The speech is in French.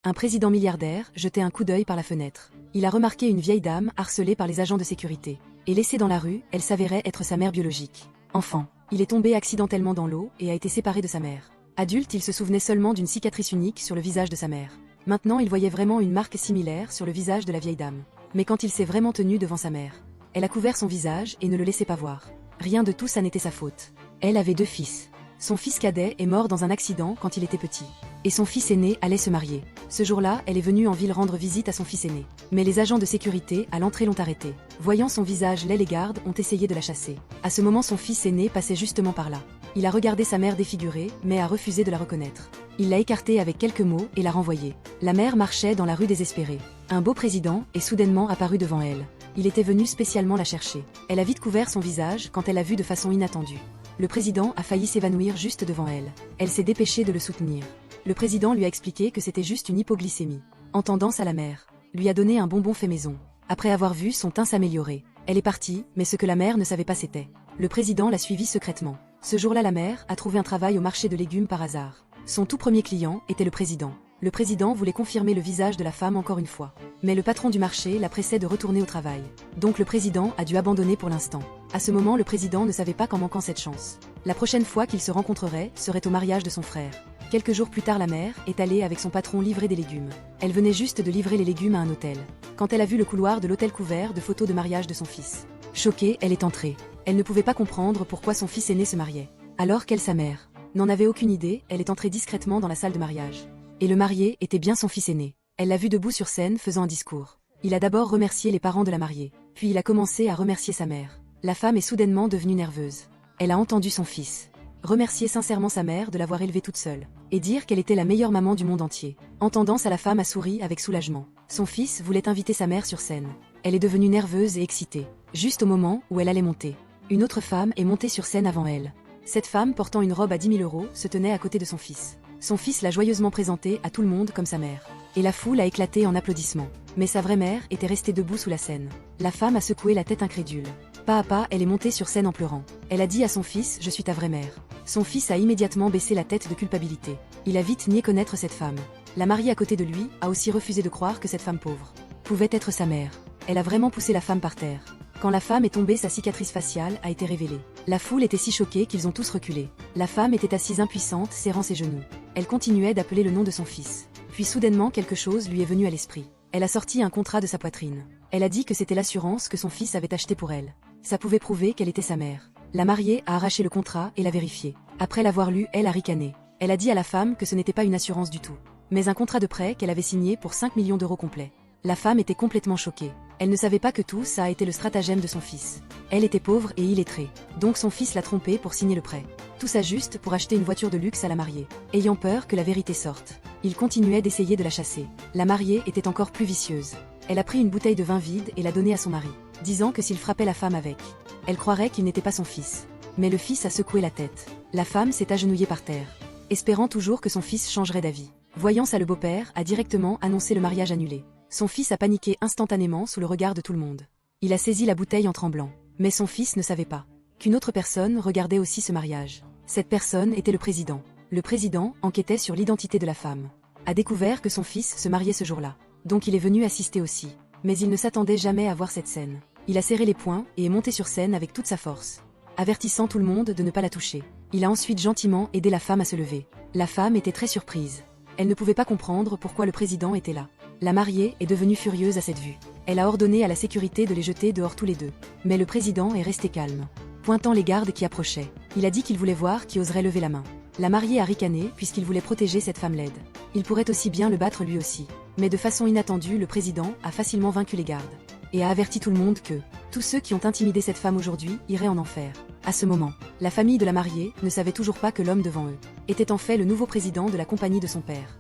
un président milliardaire jetait un coup d'œil par la fenêtre. Il a remarqué une vieille dame harcelée par les agents de sécurité. Et laissée dans la rue, elle s'avérait être sa mère biologique. Enfant, il est tombé accidentellement dans l'eau et a été séparé de sa mère. Adulte, il se souvenait seulement d'une cicatrice unique sur le visage de sa mère. Maintenant, il voyait vraiment une marque similaire sur le visage de la vieille dame. Mais quand il s'est vraiment tenu devant sa mère, elle a couvert son visage et ne le laissait pas voir. Rien de tout ça n'était sa faute. Elle avait 2 fils. Son fils cadet est mort dans un accident quand il était petit. Et son fils aîné allait se marier. Ce jour-là, elle est venue en ville rendre visite à son fils aîné. Mais les agents de sécurité à l'entrée l'ont arrêtée. Voyant son visage laid, les gardes ont essayé de la chasser. À ce moment, son fils aîné passait justement par là. Il a regardé sa mère défigurée, mais a refusé de la reconnaître. Il l'a écartée avec quelques mots et l'a renvoyée. La mère marchait dans la rue désespérée. Un beau président est soudainement apparu devant elle. Il était venu spécialement la chercher. Elle a vite couvert son visage quand elle l'a vu de façon inattendue. Le président a failli s'évanouir juste devant elle. Elle s'est dépêchée de le soutenir. Le président lui a expliqué que c'était juste une hypoglycémie. En tendance à la mère, lui a donné un bonbon fait maison. Après avoir vu son teint s'améliorer, elle est partie, mais ce que la mère ne savait pas c'était. Le président l'a suivie secrètement. Ce jour-là, la mère a trouvé un travail au marché de légumes par hasard. Son tout premier client était le président. Le président voulait confirmer le visage de la femme encore une fois. Mais le patron du marché la pressait de retourner au travail. Donc le président a dû abandonner pour l'instant. À ce moment, le président ne savait pas qu'en manquant cette chance, la prochaine fois qu'ils se rencontreraient serait au mariage de son frère. Quelques jours plus tard, la mère est allée avec son patron livrer des légumes. Elle venait juste de livrer les légumes à un hôtel, quand elle a vu le couloir de l'hôtel couvert de photos de mariage de son fils. Choquée, elle est entrée. Elle ne pouvait pas comprendre pourquoi son fils aîné se mariait. Alors qu'elle, sa mère, n'en avait aucune idée, elle est entrée discrètement dans la salle de mariage. Et le marié était bien son fils aîné. Elle l'a vu debout sur scène faisant un discours. Il a d'abord remercié les parents de la mariée, puis il a commencé à remercier sa mère. La femme est soudainement devenue nerveuse. Elle a entendu son fils remercier sincèrement sa mère de l'avoir élevée toute seule, et dire qu'elle était la meilleure maman du monde entier. Entendant ça, la femme a souri avec soulagement. Son fils voulait inviter sa mère sur scène. Elle est devenue nerveuse et excitée, juste au moment où elle allait monter. Une autre femme est montée sur scène avant elle. Cette femme, portant une robe à 10 000 €, se tenait à côté de son fils. Son fils l'a joyeusement présenté à tout le monde comme sa mère. Et la foule a éclaté en applaudissements. Mais sa vraie mère était restée debout sous la scène. La femme a secoué la tête incrédule. Pas à pas, elle est montée sur scène en pleurant. Elle a dit à son fils « Je suis ta vraie mère ». Son fils a immédiatement baissé la tête de culpabilité. Il a vite nié connaître cette femme. La mariée à côté de lui a aussi refusé de croire que cette femme pauvre pouvait être sa mère. Elle a vraiment poussé la femme par terre. Quand la femme est tombée, sa cicatrice faciale a été révélée. La foule était si choquée qu'ils ont tous reculé. La femme était assise impuissante, serrant ses genoux. Elle continuait d'appeler le nom de son fils. Puis soudainement, quelque chose lui est venu à l'esprit. Elle a sorti un contrat de sa poitrine. Elle a dit que c'était l'assurance que son fils avait acheté pour elle. Ça pouvait prouver qu'elle était sa mère. La mariée a arraché le contrat et l'a vérifié. Après l'avoir lu, elle a ricané. Elle a dit à la femme que ce n'était pas une assurance du tout, mais un contrat de prêt qu'elle avait signé pour 5 millions d'euros complets. La femme était complètement choquée. Elle ne savait pas que tout ça a été le stratagème de son fils. Elle était pauvre et illettrée, donc son fils l'a trompée pour signer le prêt. Tout ça juste pour acheter une voiture de luxe à la mariée. Ayant peur que la vérité sorte, il continuait d'essayer de la chasser. La mariée était encore plus vicieuse. Elle a pris une bouteille de vin vide et l'a donnée à son mari, disant que s'il frappait la femme avec, elle croirait qu'il n'était pas son fils. Mais le fils a secoué la tête. La femme s'est agenouillée par terre, espérant toujours que son fils changerait d'avis. Voyant ça, le beau-père a directement annoncé le mariage annulé. Son fils a paniqué instantanément sous le regard de tout le monde. Il a saisi la bouteille en tremblant. Mais son fils ne savait pas qu'une autre personne regardait aussi ce mariage. Cette personne était le président. Le président enquêtait sur l'identité de la femme. A découvert que son fils se mariait ce jour-là. Donc il est venu assister aussi. Mais il ne s'attendait jamais à voir cette scène. Il a serré les poings et est monté sur scène avec toute sa force, avertissant tout le monde de ne pas la toucher. Il a ensuite gentiment aidé la femme à se lever. La femme était très surprise. Elle ne pouvait pas comprendre pourquoi le président était là. La mariée est devenue furieuse à cette vue. Elle a ordonné à la sécurité de les jeter dehors tous les deux. Mais le président est resté calme, pointant les gardes qui approchaient. Il a dit qu'il voulait voir qui oserait lever la main. La mariée a ricané puisqu'il voulait protéger cette femme laide. Il pourrait aussi bien le battre lui aussi. Mais de façon inattendue, le président a facilement vaincu les gardes et a averti tout le monde que tous ceux qui ont intimidé cette femme aujourd'hui iraient en enfer. À ce moment, la famille de la mariée ne savait toujours pas que l'homme devant eux était en fait le nouveau président de la compagnie de son père.